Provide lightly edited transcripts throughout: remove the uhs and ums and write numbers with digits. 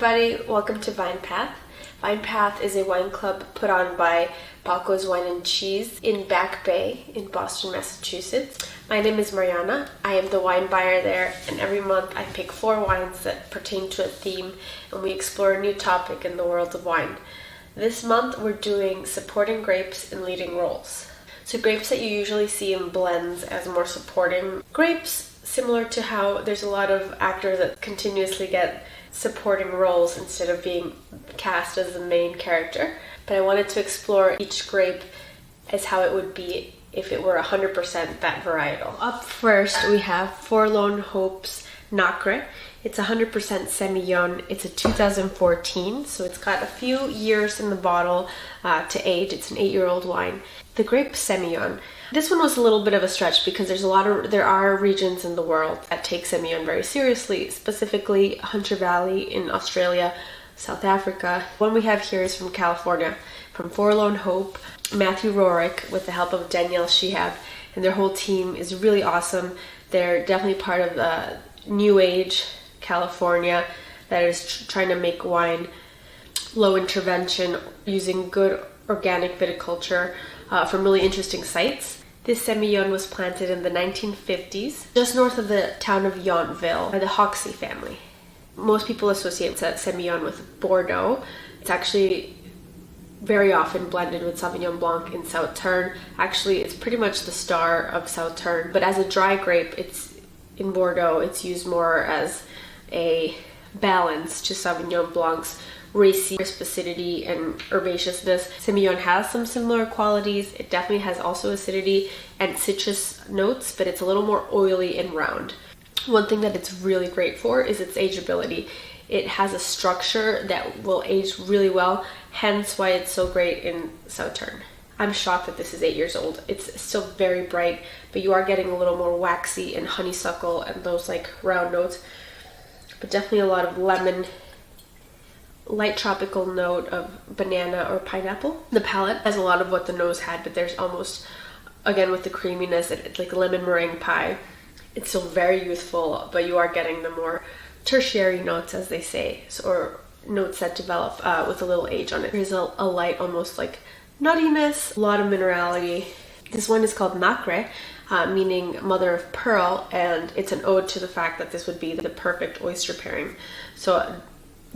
everybody, welcome to Vine Path. Vine Path is a wine club put on by Balco's Wine and Cheese in Back Bay in Boston, Massachusetts. My name is Mariana. I am the wine buyer there, and every month I pick 4 wines that pertain to a theme and we explore a new topic in the world of wine. This month we're doing supporting grapes in leading roles. So grapes that you usually see in blends as more supporting grapes, similar to how there's a lot of actors that continuously get supporting roles instead of being cast as the main character. But I wanted to explore each grape as how it would be if it were 100% that varietal. Up first we have Forlorn Hope's Nacré. It's 100% Semillon. It's a 2014, so it's got a few years in the bottle to age. It's an 8-year-old wine. The grape Semillon. This one was a little bit of a stretch because there are regions in the world that take Semillon very seriously, specifically Hunter Valley in Australia, South Africa. One we have here is from California, from Forlorn Hope, Matthew Rorick, with the help of Danielle Shihab, and their whole team is really awesome. They're definitely part of the new age California that is trying to make wine low intervention using good organic viticulture from really interesting sites. This Semillon was planted in the 1950s, just north of the town of Yountville by the Hoxsey family. Most people associate Semillon with Bordeaux. It's actually very often blended with Sauvignon Blanc in Sauternes. Actually, it's pretty much the star of Sauternes, but as a dry grape, it's in Bordeaux, it's used more as a balance to Sauvignon Blanc's racy acidity and herbaceousness. Semillon has some similar qualities. It definitely has also acidity and citrus notes, but it's a little more oily and round. One thing that it's really great for is its ageability. It has a structure that will age really well, hence why it's so great in Sauternes. I'm shocked that this is 8 years old. It's still very bright, but you are getting a little more waxy and honeysuckle and those like round notes, but definitely a lot of lemon, light tropical note of banana or pineapple. The palate has a lot of what the nose had, but there's almost, again with the creaminess, it's like lemon meringue pie. It's still very youthful, but you are getting the more tertiary notes, as they say, or notes that develop with a little age on it. There's a light, almost like nuttiness, a lot of minerality. This one is called Nacré, meaning mother of pearl, and it's an ode to the fact that this would be the perfect oyster pairing. So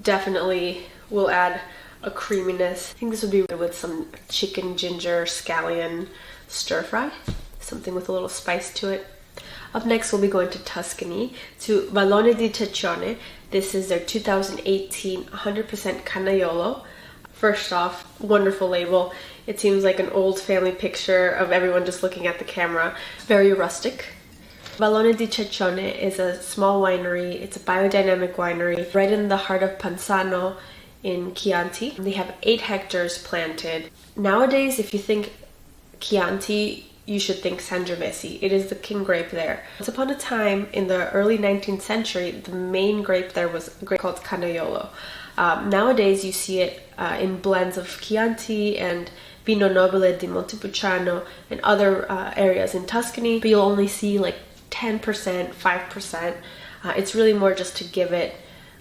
definitely will add a creaminess. I think this would be with some chicken, ginger, scallion stir fry, something with a little spice to it. Up next we'll be going to Tuscany, to Vallone di Cecione. This is their 2018 100% Canaiolo. First off, wonderful label. It seems like an old family picture of everyone just looking at the camera. Very rustic. Vallone di Cecione is a small winery. It's a biodynamic winery right in the heart of Panzano in Chianti. They have 8 hectares planted. Nowadays, if you think Chianti, you should think Sangiovese. It is the king grape there. Once upon a time, in the early 19th century, the main grape there was a grape called Canaiolo. Nowadays, you see it in blends of Chianti and Vino Nobile di Montepulciano and other areas in Tuscany, but you'll only see like 10%, 5%. It's really more just to give it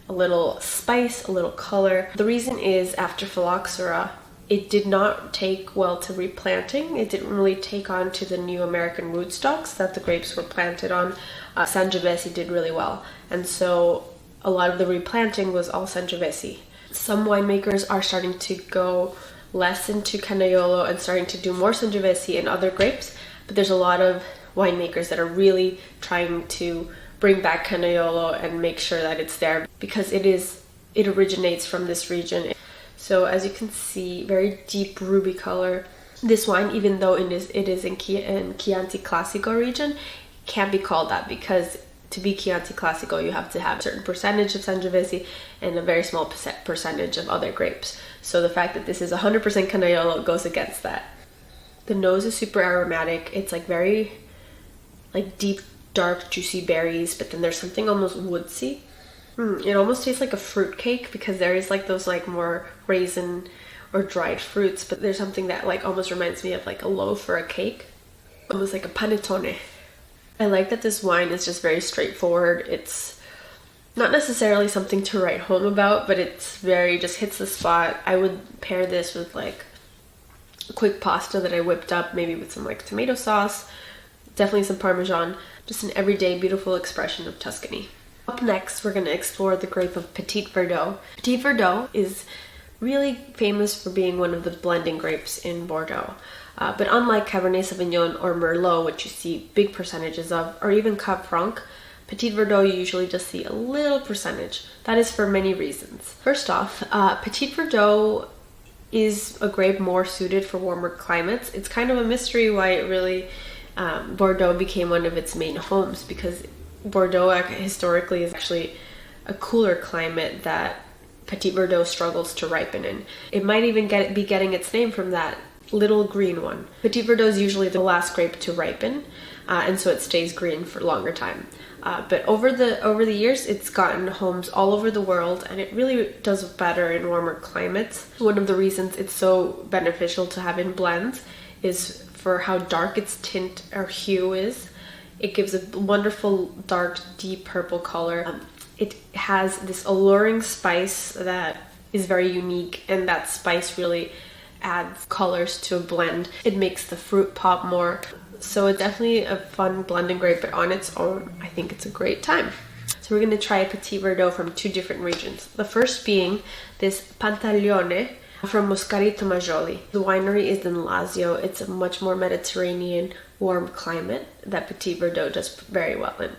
a little spice, a little color. The reason is after phylloxera, it did not take well to replanting. It didn't really take on to the new American rootstocks that the grapes were planted on. Sangiovese did really well, and so a lot of the replanting was all Sangiovese. Some winemakers are starting to go less into Canaiolo and starting to do more Sangiovese and other grapes, but there's a lot of winemakers that are really trying to bring back Canaiolo and make sure that it's there because it originates from this region. So as you can see, very deep ruby color. This wine, even though it is in Chianti Classico region, can't be called that because to be Chianti Classico, you have to have a certain percentage of Sangiovese and a very small percentage of other grapes. So the fact that this is 100% Canaiolo goes against that. The nose is super aromatic. It's like very like deep, dark, juicy berries, but then there's something almost woodsy. It almost tastes like a fruit cake because there is like those like more raisin or dried fruits, but there's something that like almost reminds me of like a loaf or a cake, almost like a panettone. I like that this wine is just very straightforward. It's Not necessarily something to write home about, but it's very, just hits the spot. I would pair this with like a quick pasta that I whipped up, maybe with some like tomato sauce, definitely some Parmesan, just an everyday beautiful expression of Tuscany. Up next, we're going to explore the grape of Petit Verdot. Petit Verdot is really famous for being one of the blending grapes in Bordeaux. But unlike Cabernet Sauvignon or Merlot, which you see big percentages of, or even Cab Franc, Petit Verdot you usually just see a little percentage. That is for many reasons. First off, Petit Verdot is a grape more suited for warmer climates. It's kind of a mystery why it really Bordeaux became one of its main homes, because Bordeaux historically is actually a cooler climate that Petit Verdot struggles to ripen in. It might even be getting its name from that little green one. Petit Verdot is usually the last grape to ripen, and so it stays green for a longer time. But over the years, it's gotten homes all over the world, and it really does better in warmer climates. One of the reasons it's so beneficial to have in blends is for how dark its tint or hue is. It gives a wonderful dark, deep purple color. It has this alluring spice that is very unique, and that spice really adds colors to a blend. It makes the fruit pop more. So it's definitely a fun blending grape, but on its own, I think it's a great time. So we're going to try a Petit Verdot from two different regions. The first being this Pantaleone from Muscari, Tomajoli. The winery is in Lazio. It's a much more Mediterranean, warm climate that Petit Verdot does very well in.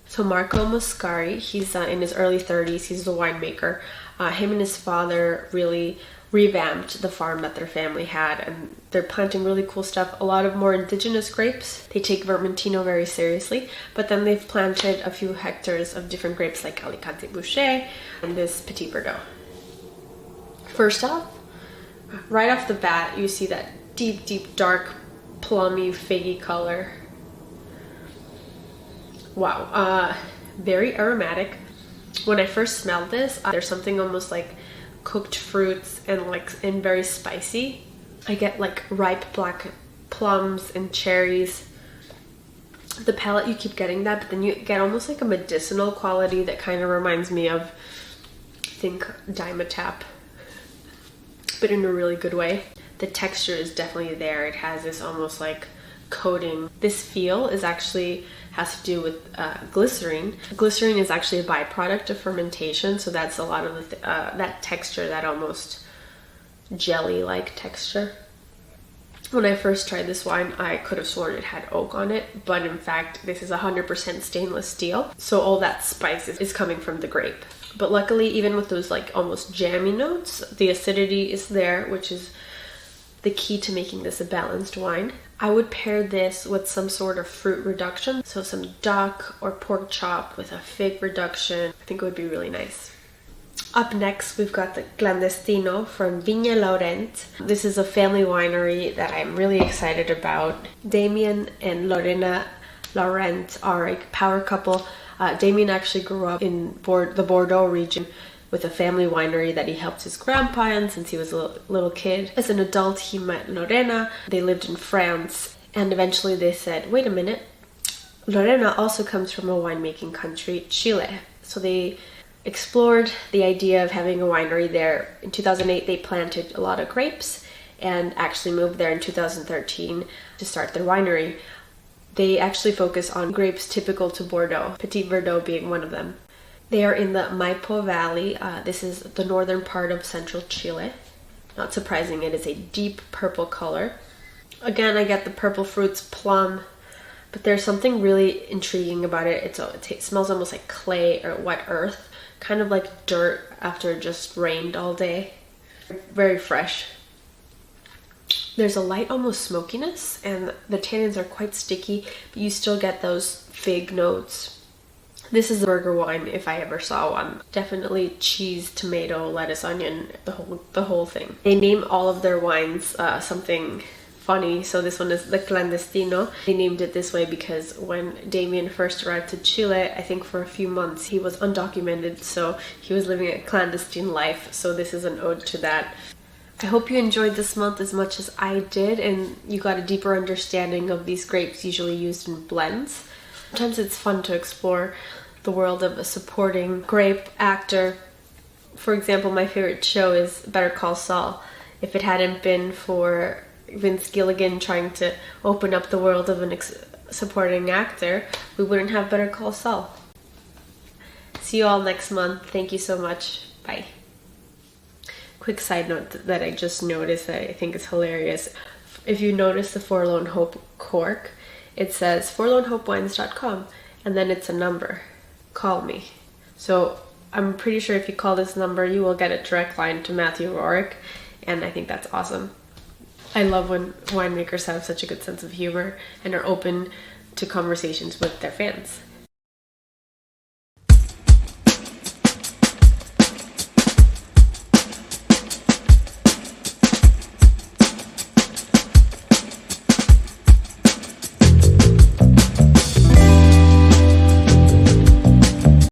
So Marco Muscari, he's in his early 30s. He's the winemaker. Him and his father really revamped the farm that their family had, and they're planting really cool stuff. A lot of more indigenous grapes. They take Vermentino very seriously, but then they've planted a few hectares of different grapes like Alicante Boucher and this Petit Verdot. First off, right off the bat, you see that deep, deep, dark, plummy, figgy color. Wow, very aromatic. When I first smelled this, there's something almost like cooked fruits and very spicy. I get like ripe black plums and cherries. The palate, you keep getting that, but then you get almost like a medicinal quality that kind of reminds me of, I think, Dimetap, but in a really good way. The texture is definitely there. It has this almost like coating. This feel is actually has to do with glycerin. Glycerin is actually a byproduct of fermentation, so that's a lot of the that texture, that almost jelly-like texture. When I first tried this wine, I could have sworn it had oak on it, but in fact, this is 100% stainless steel, so all that spice is coming from the grape. But luckily, even with those like almost jammy notes, the acidity is there, which is the key to making this a balanced wine. I would pair this with some sort of fruit reduction, so some duck or pork chop with a fig reduction. I think it would be really nice. Up next, we've got the Clandestino from Viña Laurent. This is a family winery that I'm really excited about. Damien and Lorena Laurent are a power couple. Damien actually grew up in the Bordeaux region with a family winery that he helped his grandpa in since he was a little kid. As an adult, he met Lorena. They lived in France, and eventually they said, wait a minute, Lorena also comes from a winemaking country, Chile. So they explored the idea of having a winery there. In 2008, they planted a lot of grapes and actually moved there in 2013 to start their winery. They actually focus on grapes typical to Bordeaux, Petit Verdot being one of them. They are in the Maipo Valley. This is the northern part of central Chile. Not surprising, it is a deep purple color. Again, I get the purple fruits, plum, but there's something really intriguing about it. It smells almost like clay or wet earth, kind of like dirt after it just rained all day. Very fresh. There's a light almost smokiness, and the tannins are quite sticky, but you still get those fig notes. This is a burger wine if I ever saw one. Definitely cheese, tomato, lettuce, onion, the whole thing. They name all of their wines something funny. So this one is the Clandestino. They named it this way because when Damien first arrived to Chile, I think for a few months he was undocumented, so he was living a clandestine life. So this is an ode to that. I hope you enjoyed this month as much as I did, and you got a deeper understanding of these grapes usually used in blends. Sometimes it's fun to explore the world of a supporting great actor. For example, my favorite show is Better Call Saul. If it hadn't been for Vince Gilligan trying to open up the world of a supporting actor, we wouldn't have Better Call Saul. See you all next month. Thank you so much. Bye. Quick side note that I just noticed that I think is hilarious. If you notice the Forlorn Hope cork, it says forlornhopewines.com, and then it's a number. Call me. So I'm pretty sure if you call this number, you will get a direct line to Matthew Rourke, and I think that's awesome. I love when winemakers have such a good sense of humor and are open to conversations with their fans.